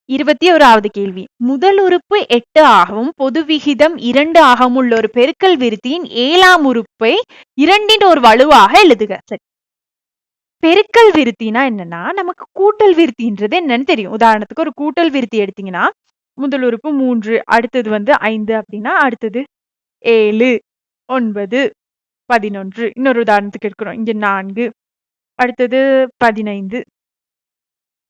21வது கேள்வி. முதல் உறுப்பு 8 ஆகவும் பொது விகிதம் 2 ஆகவும் உள்ள ஒரு பெருக்கல் விருத்தியின் 7ஆம் உறுப்பை 2ன் ஒரு வலுவாக எழுதுக. சரி, பெருக்கல் விருத்தினா என்னன்னா நமக்கு கூட்டல் விருத்தின்றது என்னன்னு தெரியும். உதாரணத்துக்கு ஒரு கூட்டல் விருத்தி எடுத்தீங்கன்னா முதல் உறுப்பு 3, அடுத்தது 5 அப்படின்னா அடுத்தது 7, 9, 11. இன்னொரு உதாரணத்துக்கு எடுக்கிறோம். இங்க 4, அடுத்தது 15,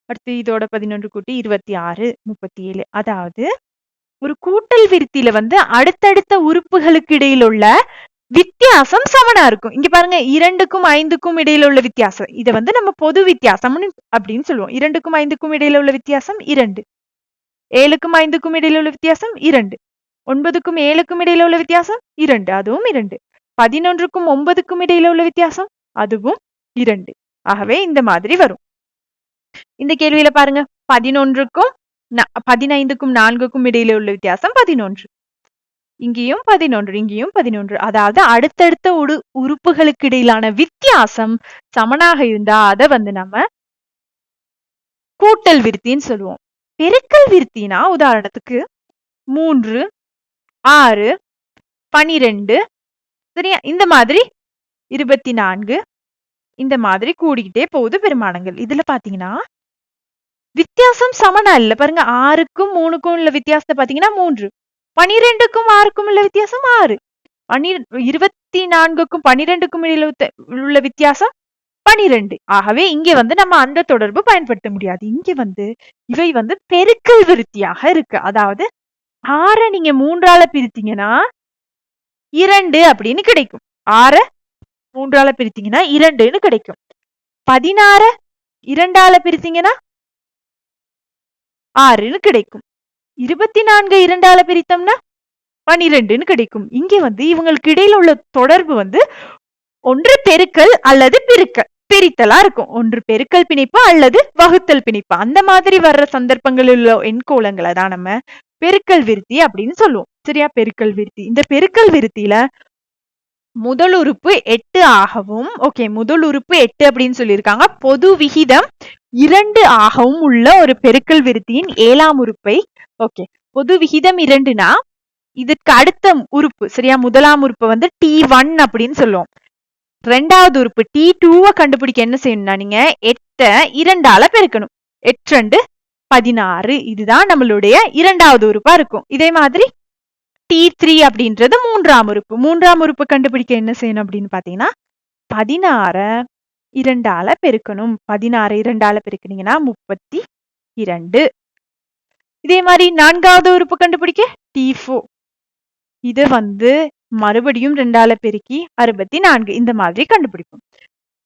அடுத்து இதோட 11 கூட்டி 26, 37. அதாவது ஒரு கூட்டல் விருத்தியில அடுத்தடுத்த உறுப்புகளுக்கு இடையில் உள்ள வித்தியாசம் சமனா இருக்கும். இங்க பாருங்க 2க்கும் 5க்கும் இடையில உள்ள வித்தியாசம். இத நம்ம பொது வித்தியாசம் அப்படின்னு சொல்லுவோம். 2க்கும் 5க்கும் இடையில உள்ள வித்தியாசம் 2. 7க்கும் 5க்கும் இடையில உள்ள வித்தியாசம் 2. 9க்கும் 7க்கும் இடையில உள்ள வித்தியாசம் 2. அதுவும் 2. 11க்கும் 9க்கும் இடையில உள்ள வித்தியாசம் அதுவும் 2. ஆகவே இந்த மாதிரி வரும். இந்த கேள்வியில பாருங்க 11க்கும் 15க்கும் 4க்கும் இடையில உள்ள வித்தியாசம் 11. இங்கேயும் 11, இங்கேயும் 11. அதாவது அடுத்தடுத்த உறுப்புகளுக்கு இடையிலான வித்தியாசம் சமனாக இருந்தா அதை நம்ம கூட்டல் விருத்தின்னு சொல்லுவோம். பெருக்கல் விருத்தினா உதாரணத்துக்கு 3, 6, 12, சரியா, இந்த மாதிரி 24, இந்த மாதிரி கூடிக்கிட்டே போகுது பெருமானங்கள். இதுல பாத்தீங்கன்னா வித்தியாசம் சமனா இல்ல. பாருங்க 6க்கும் 3க்கும் உள்ள வித்தியாசத்தை பாத்தீங்கன்னா 3, 12க்கும் 6க்கும் உள்ள வித்தியாசம் 6, 24க்கும் 12க்கும் இடையில உள்ள வித்தியாசம் 12. ஆகவே இங்க நம்ம அந்த தொடர்பு பயன்படுத்த முடியாது. இங்க இவை பெருக்கல் விருத்தியாக இருக்கு. அதாவது 6 நீங்க 3ஆல பிரித்தீங்கன்னா 2 அப்படின்னு கிடைக்கும். 6 3ஆல பிரித்தீங்கன்னா 2ன்னு கிடைக்கும். 16 2ஆல பிரித்தீங்கன்னா 6ன்னு கிடைக்கும். 24 2ஆல பிரித்தோம்னா 12ன்னு கிடைக்கும். இங்க இவங்களுக்கு இடையில உள்ள தொடர்பு ஒன்று பெருக்கல் அல்லது பிரித்தலா இருக்கும். ஒன்று பெருக்கல் பிணைப்பு அல்லது வகுத்தல் பிணைப்பு. அந்த மாதிரி வர்ற சந்தர்ப்பங்களில் உள்ள எண்கோளங்களை தான் நம்ம பெருக்கல் விருத்தி அப்படின்னு சொல்லுவோம். சரியா, பெருக்கல் விருத்தி. இந்த பெருக்கல் விருத்தியில முதல் உறுப்பு 8 ஆகவும், ஓகே, முதல் உறுப்பு 8 அப்படின்னு சொல்லியிருக்காங்க. பொது விகிதம் 2 ஆகவும் உள்ள ஒரு பெருக்கல் விருத்தியின் 7ஆம் உறுப்பை, ஓகே, பொது விகிதம் 2னா இதுக்கு அடுத்த உறுப்பு, சரியா, முதலாம் உறுப்பு T1 அப்படின்னு சொல்லுவோம். 2வது உறுப்பு T2 கண்டுபிடிக்க என்ன செய்யணும்னா நீங்க 8 2ஆல பெருக்கணும். 8 2 16. இதுதான் நம்மளுடைய 2வது உறுப்பா இருக்கும். இதே மாதிரி T3 அப்படின்றது 3ஆம் உறுப்பு. 3ஆம் உறுப்பு கண்டுபிடிக்க என்ன செய்யணும் அப்படின்னு பாத்தீங்கன்னா 16 2ஆல பெருக்கணும். 16 2ஆல பெருக்கினீங்கன்னா 32. இதே மாதிரி 4வது உறுப்பு கண்டுபிடிக்க T4. இது மறுபடியும் 2ஆல பெருக்கி 64. இந்த மாதிரி கண்டுபிடிப்போம்.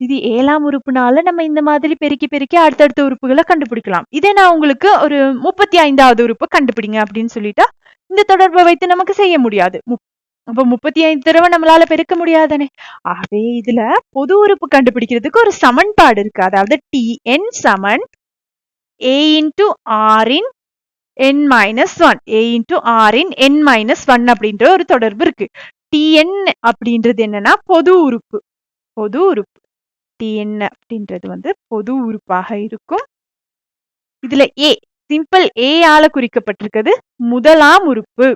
இது 7ஆம் உறுப்புனால நம்ம இந்த மாதிரி பெருக்கி அடுத்தடுத்த உறுப்புகளை கண்டுபிடிக்கலாம். இதே நான் உங்களுக்கு ஒரு 35வது உறுப்பு கண்டுபிடிங்க அப்படின்னு சொல்லிட்டா இந்த தொடர்பை வைத்து நமக்கு செய்ய முடியாது. அப்ப 35 தடவை நம்மளால பெருக்க முடியாதானே. ஆகவே இதுல பொது உறுப்பு கண்டுபிடிக்கிறதுக்கு ஒரு சமன்பாடு இருக்கு. அதாவது Tn Saman a into r in n-1, a into r in n-1 அப்படின்ற ஒரு தொடர்பு இருக்கு. Tn அப்படின்றது என்னன்னா பொது உறுப்பு. பொது உறுப்பு Tn அப்படின்றது பொது உறுப்பாக இருக்கும். இதுல a சிம்பிள் a ஆல குறிக்கப்பட்டிருக்கிறது முதலாம் உறுப்பு.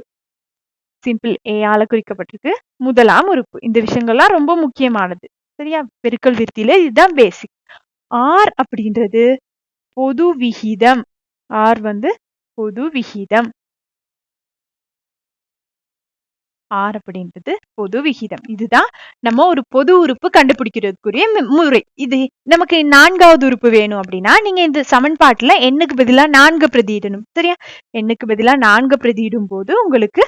சிம்பிள் a ஆல குறிக்கப்பட்டிருக்கு முதலாம் உறுப்பு. இந்த விஷயங்கள்லாம் ரொம்ப முக்கியமானது. சரியா, பெருக்கல் விருத்தியில இதுதான் பேசிக். r அப்படின்றது பொது விகிதம். r பொது விகிதம். r அப்படின்றது பொது விகிதம். இதுதான் நம்ம ஒரு பொது உறுப்பு கண்டுபிடிக்கிறதுக்குரிய முறை. இது நமக்கு 4வது உறுப்பு வேணும் அப்படின்னா நீங்க இந்த சமன்பாட்டுல எண்ணுக்கு பதிலா 4 பிரதியிடணும். சரியா, எண்ணுக்கு பதிலா 4 பிரதியிடும் போது உங்களுக்கு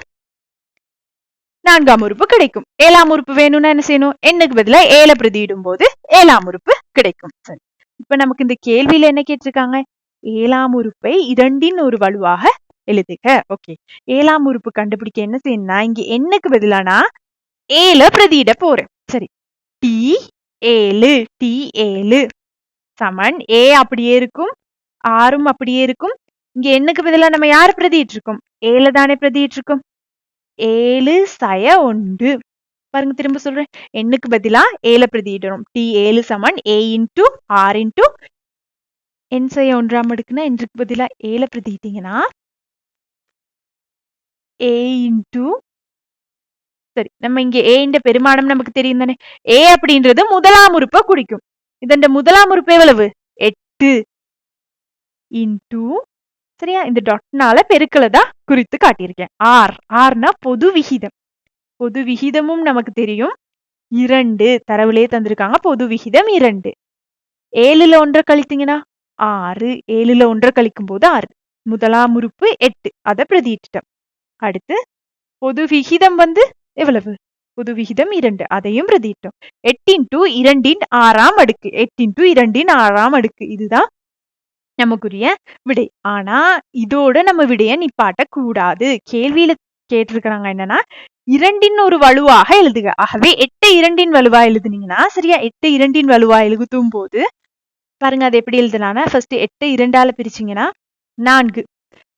4ஆம் உறுப்பு கிடைக்கும். 7ஆம் உறுப்பு வேணும்னா என்ன செய்யணும்? எண்ணுக்கு பதிலா 7 பிரதியிடும் போது 7ஆம் உறுப்பு கிடைக்கும். சரி, இப்ப நமக்கு இந்த கேள்வியில என்ன கேட்டிருக்காங்க? 7ஆம் உறுப்பை 2ன் ஒரு வலுவாக எழுதுக. ஓகே, 7ஆம் உறுப்பு கண்டுபிடிக்க என்ன செய்யணும்னா இங்க எண்ணுக்கு பதிலானா 7 பிரதியிட போறேன். சரி, T7 சமன் a அப்படியே இருக்கும், ஆறும் அப்படியே இருக்கும். இங்க எண்ணுக்கு பதிலா நம்ம யார் பிரதியிட்டு இருக்கோம்? 7 தானே பிரதியிட்டு இருக்கோம். 7 சய 1. பாருங்க, திரும்ப சொல்றேன், எண்ணுக்கு பதிலா 7 பிரதியிடணும். T7 Saman a into r into என் செய்ய 1ஆம் அடுக்குனா என்றுக்கு பதிலா ஏல பிரதிட்டீங்கன்னா ஏ இன்டு சரி நம்ம இங்க ஏன்ற பெருமானம் நமக்கு தெரியும் தானே. ஏ அப்படின்றது முதலாம் உறுப்பை குறிக்கும். இதன் முதலாம் உறுப்பு எவ்வளவு 8 இன்டு சரியா இந்த டாட்னால பெருக்கலை தான் குறித்து காட்டியிருக்கேன். ஆர்னா பொது விகிதம். பொது விகிதமும் நமக்கு தெரியும் 2 தரவுலே தந்திருக்காங்க. பொது விகிதம் 2. 7ல 1 கழித்தீங்கன்னா 6 7ல 1 கழிக்கும் போது 6 முதலாம் உறுப்பு 8 அதை பிரதியிட்டோம். அடுத்து பொது விகிதம் வந்து எவ்வளவு பொது விகிதம் 2 அதையும் பிரதியிட்டோம். 8 இன்டு 2 6ஆம் அடுக்கு 8 இன்டு 2 6ஆம் அடுக்கு இதுதான் நமக்குரிய விடை. ஆனா இதோட நம்ம விடைய நிப்பாட்ட கூடாது. கேள்வியில கேட்டிருக்கிறாங்க என்னன்னா 2 ஒரு வலுவாக எழுதுக. ஆகவே 8 2 வலுவா எழுதுனீங்கன்னா சரியா 8 2 வலுவா எழுதும் போது பாருங்க அது எப்படி எழுதலாம்னா ஃபர்ஸ்ட் 8 2ஆல பிரிச்சீங்கன்னா 4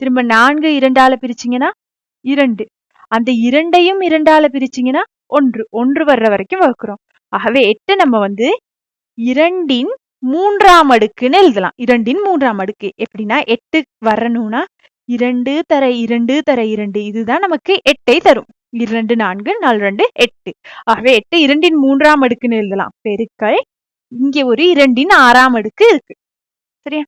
திரும்ப 4 2ஆல பிரிச்சீங்கன்னா 2 அந்த 2ஐயும் 2ஆல பிரிச்சீங்கன்னா 1 வர்ற வரைக்கும் வகுக்கிறோம். ஆகவே 8 நம்ம வந்து 2 3ஆம் அடுக்குன்னு எழுதலாம். 2 3ஆம் அடுக்கு எப்படின்னா 8 வரணும்னா 2 தர 2 தர 2 இதுதான் நமக்கு 8ஐ தரும். 2 4 4 2 8. ஆகவே 8 2 3ஆம் அடுக்குன்னு எழுதலாம். பெருக்கல் இங்க ஒரு 2 6ஆம் அடுக்கு இருக்கு. சரியா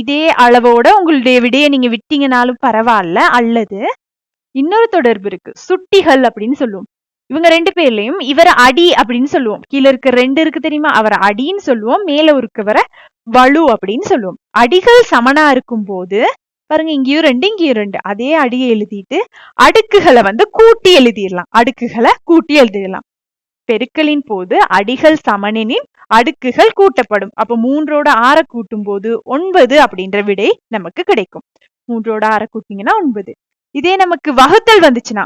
இதே அளவோட உங்களுடைய விடையை நீங்க விட்டீங்கனாலும் பரவாயில்ல. அல்லது இன்னொரு தொடர்பு இருக்கு, சுட்டிகள் அப்படின்னு சொல்லுவோம். இவங்க 2 பேர்லயும் இவர அடி அப்படின்னு சொல்லுவோம். கீழே இருக்க 2 இருக்கு தெரியுமா, அவரை அடின்னு சொல்லுவோம். மேல இருக்கவர வலு அப்படின்னு சொல்லுவோம். அடிகள் சமனா இருக்கும் போது பாருங்க இங்கேயும் 2 இங்கேயும் 2 அதே அடியை எழுதிட்டு அடுக்குகளை வந்து கூட்டி எழுதிடலாம். அடுக்குகளை கூட்டி எழுதிடலாம். பெருக்கலின் போது அடிகள் சமனெனின் அடுக்குகள் கூட்டப்படும். அப்ப 3ஓட 6 கூட்டும் போது 9 அப்படின்ற விடை நமக்கு கிடைக்கும். 3ஓட 6 கூட்டிங்கன்னா 9. இதே நமக்கு வகுத்தல் வந்துச்சுன்னா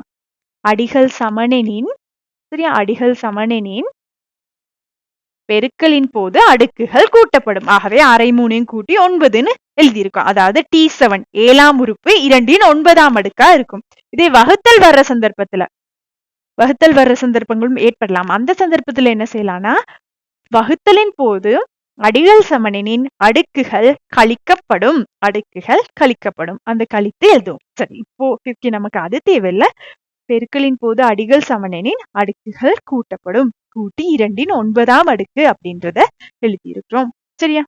அடிகள் சமனெனின் சரியா அடிகள் சமனெனின் பெருக்கலின் போது அடுக்குகள் கூட்டப்படும். ஆகவே 6 3 கூட்டி 9ன்னு எழுதியிருக்கோம். அதாவது T7 7ஆம் உறுப்பு 2 9ஆம் அடுக்கா இருக்கும். இதே வகுத்தல் வர்ற சந்தர்ப்பங்களும் ஏற்படலாம். அந்த சந்தர்ப்பத்துல என்ன செய்யலாம்னா வகுத்தலின் போது அடிகள் சமனெனின் அடுக்குகள் கழிக்கப்படும். அந்த கழித்து எழுதும். சரி இப்போ நமக்கு அது தேவையில்லை. பெருக்கலின் போது அடிகள் சமனெனின் அடுக்குகள் கூட்டப்படும். கூட்டி 2 9ஆம் அடுக்கு அப்படின்றத எழுதியிருக்கிறோம். சரியா?